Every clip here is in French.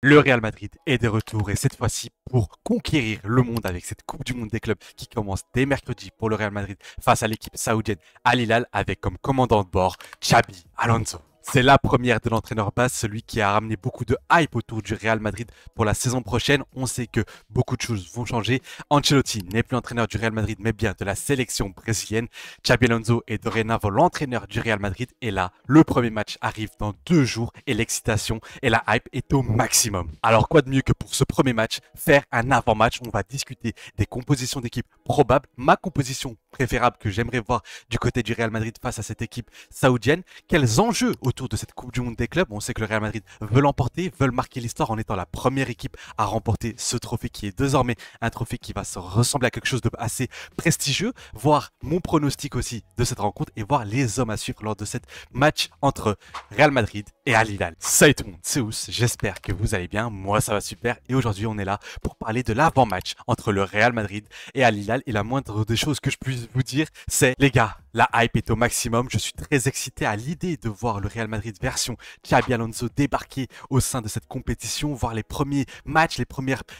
Le Real Madrid est de retour et cette fois-ci pour conquérir le monde avec cette Coupe du Monde des clubs qui commence dès mercredi pour le Real Madrid face à l'équipe saoudienne Al Hilal avec comme commandant de bord Xabi Alonso. C'est la première de l'entraîneur basse, celui qui a ramené beaucoup de hype autour du Real Madrid pour la saison prochaine. On sait que beaucoup de choses vont changer. Ancelotti n'est plus entraîneur du Real Madrid, mais bien de la sélection brésilienne. Xabi Alonso est dorénavant l'entraîneur du Real Madrid. Et là, le premier match arrive dans 2 jours et l'excitation et la hype est au maximum. Alors quoi de mieux que pour ce premier match, faire un avant-match. On va discuter des compositions d'équipe probables, ma composition préférable que j'aimerais voir du côté du Real Madrid face à cette équipe saoudienne. Quels enjeux autour de cette Coupe du Monde des clubs? On sait que le Real Madrid veut l'emporter, veut marquer l'histoire en étant la première équipe à remporter ce trophée qui est désormais un trophée qui va se ressembler à quelque chose de assez prestigieux. Voir mon pronostic aussi de cette rencontre et voir les hommes à suivre lors de cette match entre Real Madrid et Al Hilal. Salut tout le monde, c'est Ous, j'espère que vous allez bien, moi ça va super et aujourd'hui on est là pour parler de l'avant-match entre le Real Madrid et Al Hilal et la moindre des choses que je puisse vous dire c'est les gars, la hype est au maximum, je suis très excité à l'idée de voir le Real Madrid version Xabi Alonso débarquer au sein de cette compétition, voir les premiers matchs,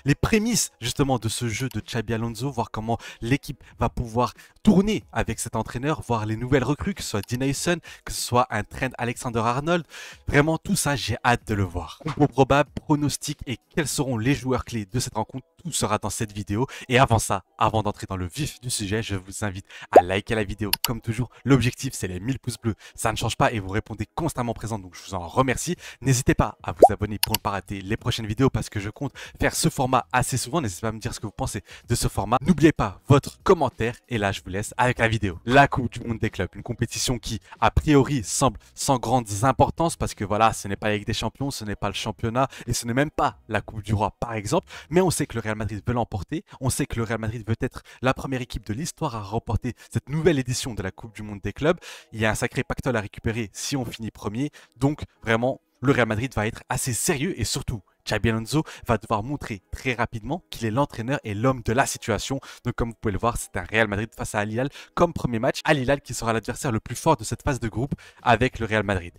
les prémices justement de ce jeu de Xabi Alonso, voir comment l'équipe va pouvoir tourner avec cet entraîneur, voir les nouvelles recrues, que ce soit Dean Huyson, que ce soit un Trent Alexander-Arnold. Vraiment, tout ça, j'ai hâte de le voir. Compo probable, pronostic et quels seront les joueurs clés de cette rencontre, tout sera dans cette vidéo. Et avant ça, avant d'entrer dans le vif du sujet, je vous invite à liker la vidéo. Comme toujours, l'objectif, c'est les 1000 pouces bleus. Ça ne change pas et vous répondez constamment présent, donc je vous en remercie. N'hésitez pas à vous abonner pour ne pas rater les prochaines vidéos parce que je compte faire ce format assez souvent. N'hésitez pas à me dire ce que vous pensez de ce format. N'oubliez pas votre commentaire et là, je vous laisse avec la vidéo. La Coupe du Monde des clubs, une compétition qui, a priori, semble sans grande importance parce que voilà, ce n'est pas la Ligue des Champions, ce n'est pas le championnat et ce n'est même pas la Coupe du Roi par exemple. Mais on sait que le Real Madrid veut l'emporter. On sait que le Real Madrid veut être la première équipe de l'histoire à remporter cette nouvelle édition de la Coupe du Monde des clubs. Il y a un sacré pactole à récupérer si on finit premier. Donc vraiment, le Real Madrid va être assez sérieux et surtout, Xabi Alonso va devoir montrer très rapidement qu'il est l'entraîneur et l'homme de la situation. Donc comme vous pouvez le voir, c'est un Real Madrid face à Al Hilal comme premier match. Al Hilal qui sera l'adversaire le plus fort de cette phase de groupe avec le Real Madrid.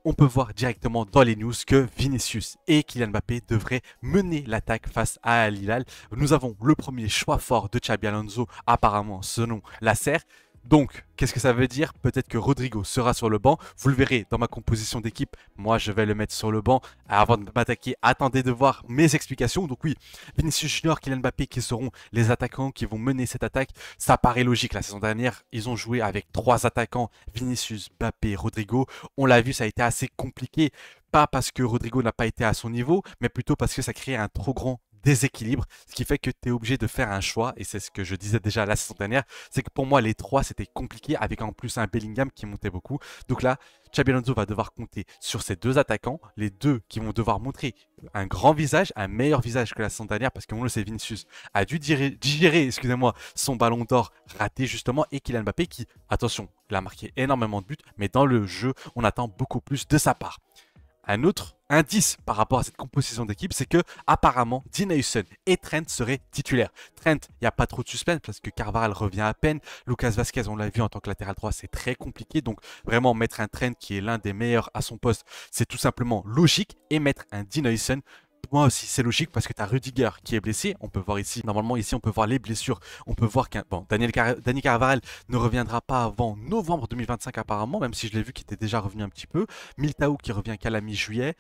On peut voir directement dans les news que Vinicius et Kylian Mbappé devraient mener l'attaque face à Al Hilal. Nous avons le premier choix fort de Xabi Alonso apparemment selon la serre. Donc, qu'est-ce que ça veut dire? Peut-être que Rodrigo sera sur le banc. Vous le verrez dans ma composition d'équipe. Moi, je vais le mettre sur le banc. Avant de m'attaquer, attendez de voir mes explications. Donc oui, Vinicius Junior, Kylian Mbappé qui seront les attaquants qui vont mener cette attaque. Ça paraît logique. La saison dernière, ils ont joué avec 3 attaquants, Vinicius, Mbappé, Rodrigo. On l'a vu, ça a été assez compliqué. Pas parce que Rodrigo n'a pas été à son niveau, mais plutôt parce que ça crée un trop grand déséquilibre, ce qui fait que tu es obligé de faire un choix, et c'est ce que je disais déjà la saison dernière, c'est que pour moi les 3 c'était compliqué, avec en plus un Bellingham qui montait beaucoup, donc là Xabi Alonso va devoir compter sur ces 2 attaquants, les 2 qui vont devoir montrer un grand visage, un meilleur visage que la saison dernière, parce qu'on le sait, Vinicius a dû digérer excusez-moi, son ballon d'or raté justement, et Kylian Mbappé qui, attention, il a marqué énormément de buts, mais dans le jeu, on attend beaucoup plus de sa part. Un autre indice par rapport à cette composition d'équipe, c'est que apparemment Dean Huyson et Trent seraient titulaires. Trent, il n'y a pas trop de suspense parce que Carvajal revient à peine. Lucas Vazquez, on l'a vu en tant que latéral droit, c'est très compliqué. Donc vraiment mettre un Trent qui est l'un des meilleurs à son poste, c'est tout simplement logique. Et mettre un Dean Huyson, moi aussi, c'est logique parce que tu as Rudiger qui est blessé. On peut voir ici, normalement ici, on peut voir les blessures. On peut voir qu'un Dani Carvajal ne reviendra pas avant novembre 2025 apparemment, même si je l'ai vu qu'il était déjà revenu un petit peu. Militao qui revient qu'à la mi-juillet.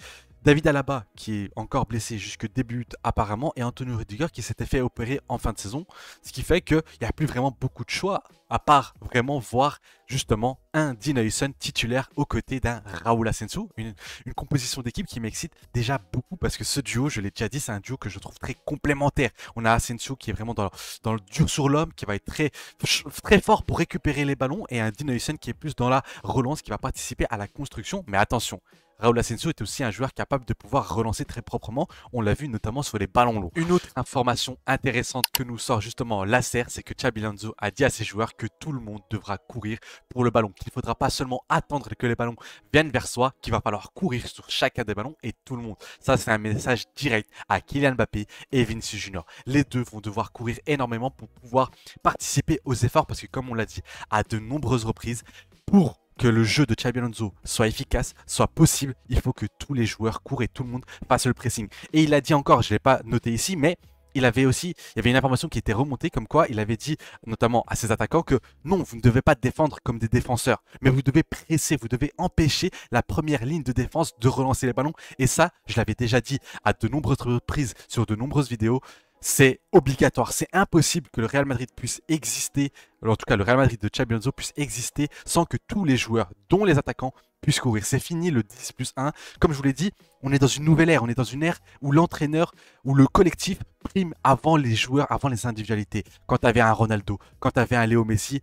David Alaba qui est encore blessé jusque début août apparemment et Antonio Rudiger qui s'était fait opérer en fin de saison. Ce qui fait qu'il n'y a plus vraiment beaucoup de choix à part vraiment voir justement un Dean Huyson titulaire aux côtés d'un Raúl Asensio. Une composition d'équipe qui m'excite déjà beaucoup parce que ce duo, je l'ai déjà dit, c'est un duo que je trouve très complémentaire. On a Asensio qui est vraiment dans le dur sur l'homme, qui va être très fort pour récupérer les ballons et un Dean Huyson qui est plus dans la relance, qui va participer à la construction. Mais attention, Raúl Asensio est aussi un joueur capable de pouvoir relancer très proprement. On l'a vu notamment sur les ballons longs. Une autre information intéressante que nous sort justement la serre, c'est que Xabi Alonso a dit à ses joueurs que tout le monde devra courir pour le ballon. Qu'il ne faudra pas seulement attendre que les ballons viennent vers soi, qu'il va falloir courir sur chacun des ballons et tout le monde. Ça, c'est un message direct à Kylian Mbappé et Vinicius Junior. Les deux vont devoir courir énormément pour pouvoir participer aux efforts parce que comme on l'a dit à de nombreuses reprises, pour que le jeu de Xabi Alonso soit efficace, soit possible, il faut que tous les joueurs courent et tout le monde fasse le pressing. Et il a dit encore, je ne l'ai pas noté ici, mais il avait aussi, il y avait une information qui était remontée comme quoi il avait dit notamment à ses attaquants que non, vous ne devez pas défendre comme des défenseurs, mais vous devez presser, vous devez empêcher la première ligne de défense de relancer les ballons. Et ça, je l'avais déjà dit à de nombreuses reprises sur de nombreuses vidéos. C'est obligatoire, c'est impossible que le Real Madrid puisse exister, en tout cas le Real Madrid de Xabi Alonso puisse exister sans que tous les joueurs, dont les attaquants, puissent courir. C'est fini le 10+1. Comme je vous l'ai dit, on est dans une nouvelle ère, on est dans une ère où l'entraîneur, où le collectif prime avant les joueurs, avant les individualités. Quand tu avais un Ronaldo, quand tu avais un Léo Messi,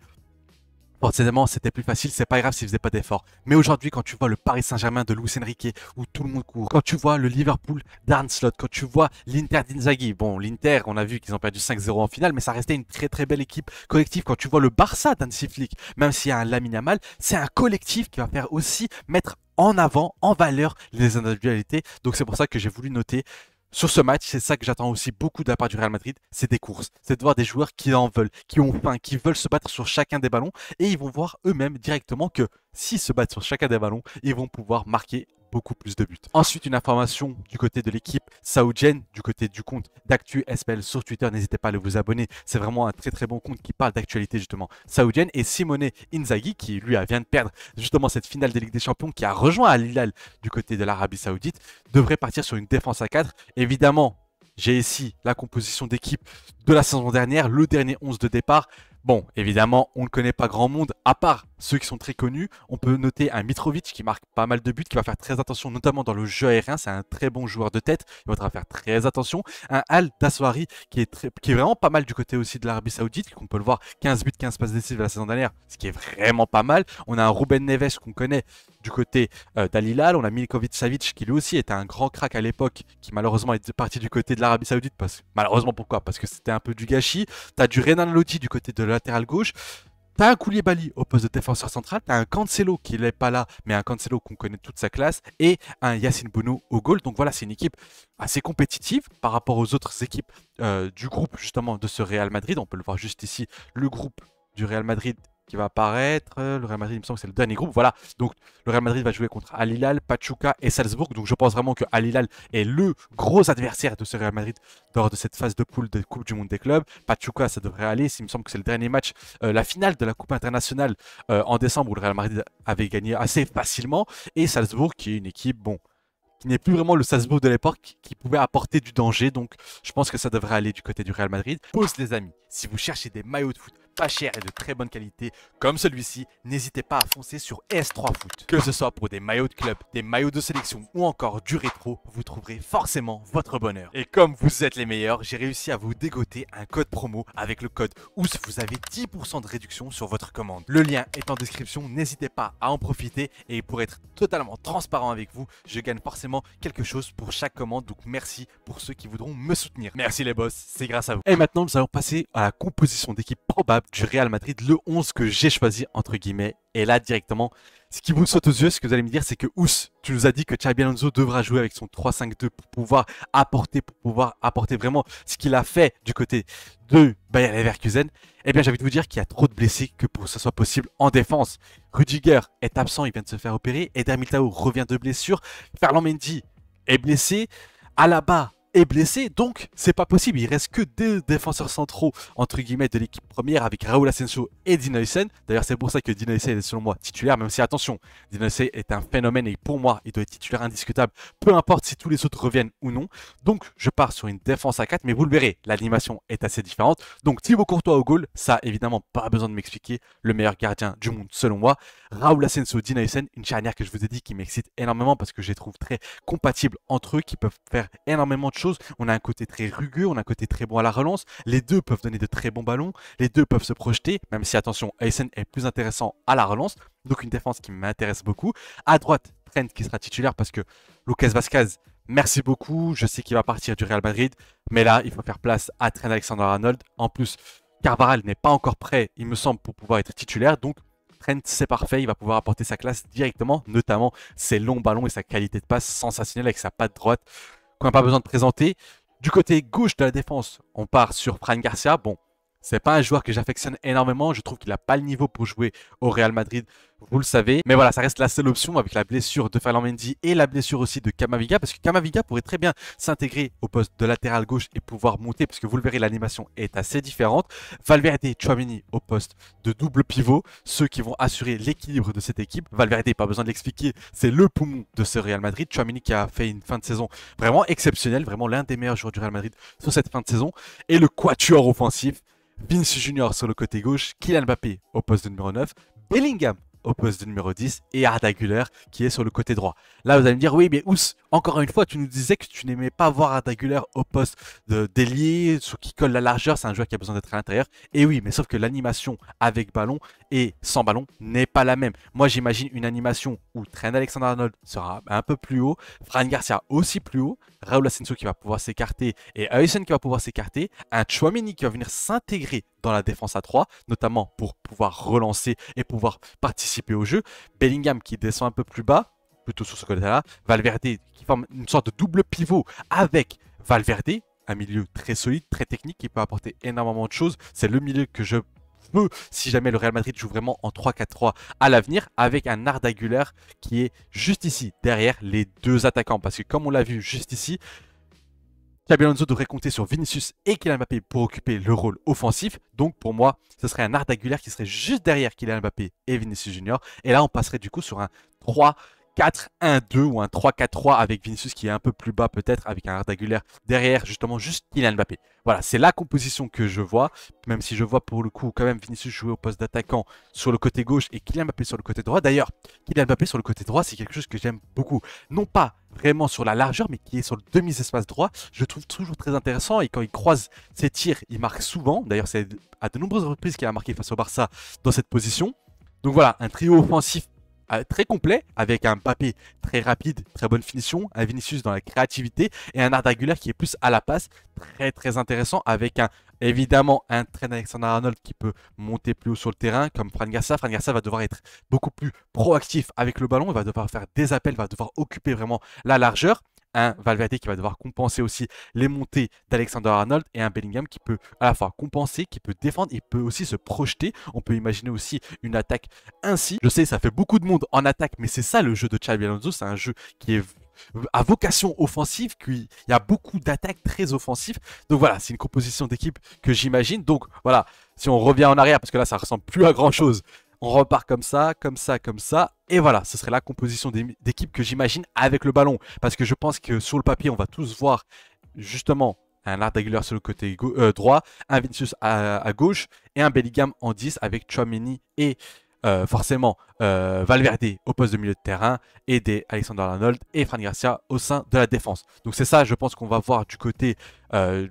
forcément, c'était plus facile, c'est pas grave s'ils faisaient pas d'efforts. Mais aujourd'hui, quand tu vois le Paris Saint-Germain de Luis Enrique, où tout le monde court, quand tu vois le Liverpool d'Arne Slot, quand tu vois l'Inter d'Inzaghi, bon, l'Inter, on a vu qu'ils ont perdu 5-0 en finale, mais ça restait une très très belle équipe collective. Quand tu vois le Barça d'Hansi Flick, même s'il y a un Lamine Yamal, c'est un collectif qui va faire aussi mettre en avant, en valeur les individualités. Donc c'est pour ça que j'ai voulu noter sur ce match, c'est ça que j'attends aussi beaucoup de la part du Real Madrid, c'est des courses. C'est de voir des joueurs qui en veulent, qui ont faim, qui veulent se battre sur chacun des ballons. Et ils vont voir eux-mêmes directement que s'ils se battent sur chacun des ballons, ils vont pouvoir marquer beaucoup plus de buts. Ensuite, une information du côté de l'équipe saoudienne, du côté du compte d'Actu SPL sur Twitter, n'hésitez pas à vous abonner. C'est vraiment un très très bon compte qui parle d'actualité justement saoudienne. Et Simone Inzaghi, qui lui vient de perdre justement cette finale de Ligue des Champions, qui a rejoint Al Hilal du côté de l'Arabie Saoudite, devrait partir sur une défense à 4. Évidemment, j'ai ici la composition d'équipe de la saison dernière, le dernier 11 de départ. Bon, évidemment, on ne connaît pas grand monde, à part ceux qui sont très connus. On peut noter un Mitrovic qui marque pas mal de buts, qui va faire très attention, notamment dans le jeu aérien. C'est un très bon joueur de tête, il faudra faire très attention. Un Al Daswari qui est vraiment pas mal du côté aussi de l'Arabie Saoudite, qu'on peut le voir, 15 buts, 15 passes décisives la saison dernière, ce qui est vraiment pas mal. On a un Ruben Neves qu'on connaît du côté d'Al Hilal. On a Milinkovic Savic qui lui aussi était un grand crack à l'époque, qui malheureusement est parti du côté de l'Arabie Saoudite. Malheureusement, pourquoi? Parce que c'était un peu du gâchis. Tu as du Renan Lodi du côté de latéral gauche. T'as un Koulibaly au poste de défenseur central, t'as un Cancelo qui n'est pas là, mais un Cancelo qu'on connaît toute sa classe, et un Yacine Bounou au goal. Donc voilà, c'est une équipe assez compétitive par rapport aux autres équipes du groupe justement de ce Real Madrid. On peut le voir juste ici, le groupe du Real Madrid qui va apparaître. Le Real Madrid, il me semble que c'est le dernier groupe. Voilà, donc le Real Madrid va jouer contre Al Hilal, Pachuca et Salzbourg. Donc je pense vraiment que Al Hilal est le gros adversaire de ce Real Madrid lors de cette phase de poule de Coupe du Monde des clubs. Pachuca, ça devrait aller. Il me semble que c'est le dernier match, la finale de la Coupe internationale en décembre où le Real Madrid avait gagné assez facilement. Et Salzbourg, qui est une équipe, bon, qui n'est plus vraiment le Salzbourg de l'époque, qui pouvait apporter du danger. Donc je pense que ça devrait aller du côté du Real Madrid. Pause les amis, si vous cherchez des maillots de foot pas chers et de très bonne qualité comme celui-ci, n'hésitez pas à foncer sur S3 Foot. Que ce soit pour des maillots de club, des maillots de sélection ou encore du rétro, vous trouverez forcément votre bonheur. Et comme vous êtes les meilleurs, j'ai réussi à vous dégoter un code promo avec le code OUS. Vous avez 10% de réduction sur votre commande. Le lien est en description, n'hésitez pas à en profiter. Et pour être totalement transparent avec vous, je gagne forcément quelque chose pour chaque commande. Donc merci pour ceux qui voudront me soutenir. Merci les boss, c'est grâce à vous. Et maintenant, nous allons passer à la composition d'équipe probable du Real Madrid, le 11 que j'ai choisi entre guillemets. Et là directement, ce qui vous saute aux yeux, ce que vous allez me dire, c'est que Ous, tu nous as dit que Xabi Alonso devra jouer avec son 3-5-2 pour pouvoir apporter vraiment ce qu'il a fait du côté de Bayer Leverkusen. Eh bien, j'ai envie de vous dire qu'il y a trop de blessés que pour que ce soit possible en défense. Rudiger est absent, il vient de se faire opérer. Eder Militao revient de blessure. Ferland Mendy est blessé. Alaba est blessé, donc c'est pas possible. Il reste que deux défenseurs centraux entre guillemets de l'équipe première avec Raúl Asensio et Dean Huijsen. D'ailleurs, c'est pour ça que Dean Huijsen est selon moi titulaire, même si attention, Dean Huijsen est un phénomène et pour moi, il doit être titulaire indiscutable, peu importe si tous les autres reviennent ou non. Donc, je pars sur une défense à 4, mais vous le verrez, l'animation est assez différente. Donc, Thibaut Courtois au goal, ça évidemment pas besoin de m'expliquer, le meilleur gardien du monde selon moi. Raúl Asensio, Dean Huijsen, une charnière que je vous ai dit qui m'excite énormément parce que je les trouve très compatibles entre eux, qui peuvent faire énormément de choses. On a un côté très rugueux, on a un côté très bon à la relance. Les deux peuvent donner de très bons ballons. Les deux peuvent se projeter, même si, attention, Huijsen est plus intéressant à la relance. Donc une défense qui m'intéresse beaucoup. À droite, Trent qui sera titulaire parce que Lucas Vazquez, merci beaucoup. Je sais qu'il va partir du Real Madrid. Mais là, il faut faire place à Trent Alexander-Arnold. En plus, Carvajal n'est pas encore prêt, il me semble, pour pouvoir être titulaire. Donc Trent, c'est parfait, il va pouvoir apporter sa classe directement, notamment ses longs ballons et sa qualité de passe sensationnelle avec sa patte droite qu'on n'a pas besoin de présenter. Du côté gauche de la défense, on part sur Fran Garcia. Bon, C'est pas un joueur que j'affectionne énormément. Je trouve qu'il n'a pas le niveau pour jouer au Real Madrid, vous le savez. Mais voilà, ça reste la seule option avec la blessure de Ferland Mendy et la blessure aussi de Camavinga. Parce que Camavinga pourrait très bien s'intégrer au poste de latéral gauche et pouvoir monter. Parce que vous le verrez, l'animation est assez différente. Valverde et Tchouaméni au poste de double pivot. Ceux qui vont assurer l'équilibre de cette équipe. Valverde, pas besoin de l'expliquer, c'est le poumon de ce Real Madrid. Tchouaméni qui a fait une fin de saison vraiment exceptionnelle. Vraiment l'un des meilleurs joueurs du Real Madrid sur cette fin de saison. Et le quatuor offensif. Vinicius Junior sur le côté gauche, Kylian Mbappé au poste de numéro 9, Bellingham au poste de numéro 10 et Arda Güler qui est sur le côté droit. Là, vous allez me dire, oui, mais Ous, encore une fois, tu nous disais que tu n'aimais pas voir Arda Güler au poste d'ailier, qui colle la largeur, c'est un joueur qui a besoin d'être à l'intérieur. Et oui, mais sauf que l'animation avec ballon et sans ballon n'est pas la même. Moi, j'imagine une animation où Trent Alexander-Arnold sera un peu plus haut, Fran Garcia aussi plus haut, Raúl Asensio qui va pouvoir s'écarter et Huysen qui va pouvoir s'écarter, un Tchouaméni qui va venir s'intégrer dans la défense à 3, notamment pour pouvoir relancer et pouvoir participer au jeu, Bellingham qui descend un peu plus bas, plutôt sur ce côté-là, Valverde qui forme une sorte de double pivot avec Valverde, un milieu très solide, très technique, qui peut apporter énormément de choses. C'est le milieu que je veux si jamais le Real Madrid joue vraiment en 3-4-3 à l'avenir, avec un Arda Güler qui est juste ici, derrière les deux attaquants. Parce que comme on l'a vu juste ici, Xabi Alonso devrait compter sur Vinicius et Kylian Mbappé pour occuper le rôle offensif. Donc pour moi, ce serait un Arda Güler qui serait juste derrière Kylian Mbappé et Vinicius Junior. Et là, on passerait du coup sur un 3-4-1-2 ou un 3-4-3 avec Vinicius qui est un peu plus bas peut-être, avec un Arda Güler derrière justement juste Kylian Mbappé. Voilà, c'est la composition que je vois, même si je vois pour le coup quand même Vinicius jouer au poste d'attaquant sur le côté gauche et Kylian Mbappé sur le côté droit. D'ailleurs, Kylian Mbappé sur le côté droit, c'est quelque chose que j'aime beaucoup. Non pas vraiment sur la largeur, mais qui est sur le demi-espace droit. Je le trouve toujours très intéressant et quand il croise ses tirs, il marque souvent. D'ailleurs, c'est à de nombreuses reprises qu'il a marqué face au Barça dans cette position. Donc voilà, un trio offensif très complet, avec un Mbappé très rapide, très bonne finition, un Vinicius dans la créativité et un Arda Güler qui est plus à la passe, très intéressant, avec évidemment un Trent Alexander-Arnold qui peut monter plus haut sur le terrain, comme Fran Garcia. Fran Garcia va devoir être beaucoup plus proactif avec le ballon, il va devoir faire des appels, va devoir occuper vraiment la largeur. Un Valverde qui va devoir compenser aussi les montées d'Alexander-Arnold et un Bellingham qui peut à la fois compenser, qui peut défendre, il peut aussi se projeter. On peut imaginer aussi une attaque ainsi. Je sais, ça fait beaucoup de monde en attaque, mais c'est ça le jeu de Xabi Alonso, c'est un jeu qui est à vocation offensive, il y a beaucoup d'attaques très offensives. Donc voilà, c'est une composition d'équipe que j'imagine. Donc voilà, si on revient en arrière, parce que là ça ressemble plus à grand chose, on repart comme ça, comme ça, comme ça. Et voilà, ce serait la composition d'équipe que j'imagine avec le ballon. Parce que je pense que sur le papier, on va tous voir justement un Arda Güler sur le côté droit, un Vinicius à gauche et un Bellingham en 10 avec Tchouaméni et forcément Valverde au poste de milieu de terrain et des Alexander-Arnold et Fran Garcia au sein de la défense. Donc c'est ça, je pense qu'on va voir du côté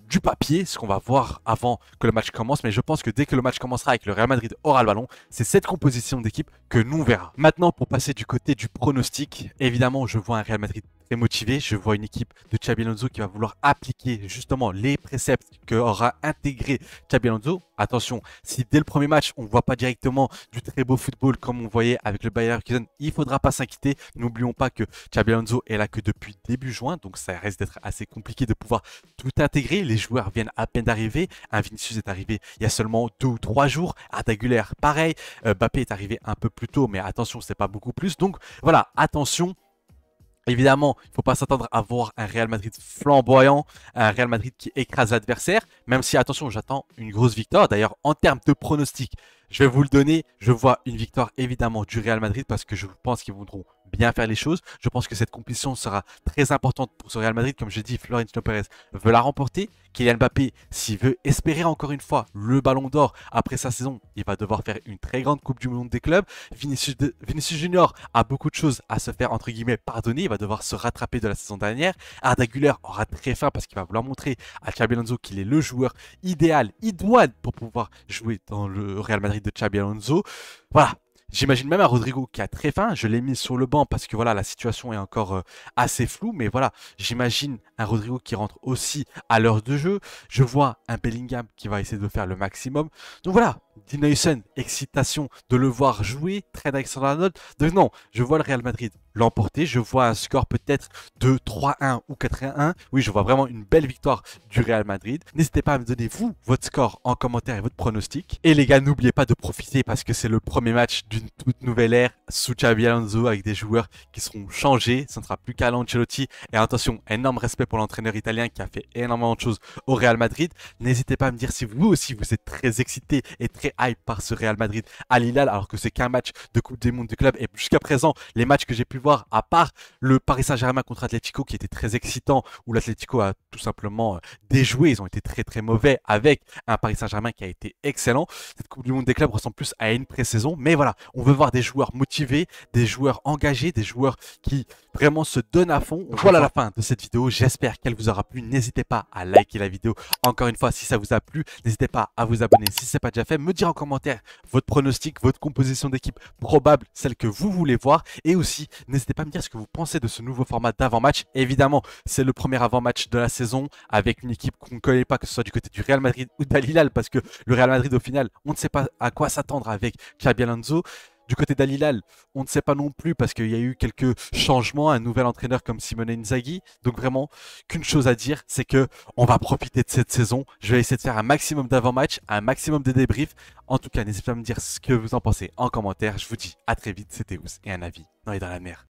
du papier, ce qu'on va voir avant que le match commence. Mais je pense que dès que le match commencera et que le Real Madrid aura le ballon, c'est cette composition d'équipe que nous verra. Maintenant, pour passer du côté du pronostic, évidemment, je vois un Real Madrid très motivé. Je vois une équipe de Xabi Alonso qui va vouloir appliquer justement les préceptes qu'aura intégré Xabi Alonso. Attention, si dès le premier match, on ne voit pas directement du très beau football comme on voyait avec le Bayer Leverkusen, il ne faudra pas s'inquiéter. N'oublions pas que Xabi Alonso est là que depuis début juin, donc ça reste d'être assez compliqué de pouvoir tout intégrer. Les joueurs viennent à peine d'arriver. Un Vinicius est arrivé il y a seulement 2 ou 3 jours. Arda Güler, pareil. Mbappé est arrivé un peu plus tôt, mais attention, c'est pas beaucoup plus. Donc voilà, attention. Évidemment, il ne faut pas s'attendre à voir un Real Madrid flamboyant, un Real Madrid qui écrase l'adversaire, même si, attention, j'attends une grosse victoire. D'ailleurs, en termes de pronostic, je vais vous le donner. Je vois une victoire évidemment du Real Madrid parce que je pense qu'ils voudront bien faire les choses. Je pense que cette compétition sera très importante pour ce Real Madrid. Comme je dis, Florentino Pérez veut la remporter. Kylian Mbappé, s'il veut espérer encore une fois le ballon d'or après sa saison, il va devoir faire une très grande Coupe du Monde des clubs. Vinicius Junior a beaucoup de choses à se faire entre guillemets pardonner. Il va devoir se rattraper de la saison dernière. Arda Güler aura très faim parce qu'il va vouloir montrer à Xabi Alonso qu'il est le joueur idéal, idoine pour pouvoir jouer dans le Real Madrid de Xabi Alonso. Voilà. J'imagine même un Rodrigo qui a très faim. Je l'ai mis sur le banc parce que voilà, la situation est encore assez floue. Mais voilà, j'imagine un Rodrigo qui rentre aussi à l'heure de jeu. Je vois un Bellingham qui va essayer de faire le maximum. Donc voilà, Dean Huijsen, excitation de le voir jouer, Trent Alexander-Arnold. Donc non, je vois le Real Madrid l'emporter. Je vois un score peut-être de 3-1 ou 4-1. Oui, je vois vraiment une belle victoire du Real Madrid. N'hésitez pas à me donner, vous, votre score en commentaire et votre pronostic. Et les gars, n'oubliez pas de profiter parce que c'est le premier match d'une toute nouvelle ère sous Xabi Alonso avec des joueurs qui seront changés. Ce ne sera plus Carlo Ancelotti. Et attention, énorme respect pour l'entraîneur italien qui a fait énormément de choses au Real Madrid. N'hésitez pas à me dire si vous aussi vous êtes très excité et très hype par ce Real Madrid à Hilal, alors que c'est qu'un match de Coupe du Monde du club. Et jusqu'à présent, les matchs que j'ai pu voir, à part le Paris Saint-Germain contre Atlético qui était très excitant, où l'Atlético a tout simplement déjoué, ils ont été très très mauvais, avec un Paris Saint-Germain qui a été excellent. Cette Coupe du Monde des clubs ressemble plus à une pré-saison, mais voilà, on veut voir des joueurs motivés, des joueurs engagés, des joueurs qui vraiment se donnent à fond. Voilà la fin de cette vidéo, j'espère qu'elle vous aura plu. N'hésitez pas à liker la vidéo. Encore une fois, si ça vous a plu, n'hésitez pas à vous abonner si ce n'est pas déjà fait, me dire en commentaire votre pronostic, votre composition d'équipe probable, celle que vous voulez voir, et aussi n'hésitez pas à me dire ce que vous pensez de ce nouveau format d'avant-match. Évidemment, c'est le premier avant-match de la saison avec une équipe qu'on ne connaît pas, que ce soit du côté du Real Madrid ou d'Al Hilal, parce que le Real Madrid au final, on ne sait pas à quoi s'attendre avec Xabi Alonso. Du côté d'Al Hilal, on ne sait pas non plus parce qu'il y a eu quelques changements, un nouvel entraîneur comme Simone Inzaghi. Donc vraiment, qu'une chose à dire, c'est que on va profiter de cette saison. Je vais essayer de faire un maximum d'avant-match, un maximum de débriefs. En tout cas, n'hésitez pas à me dire ce que vous en pensez en commentaire. Je vous dis à très vite, c'était Ous et un avis dans les dans la mer.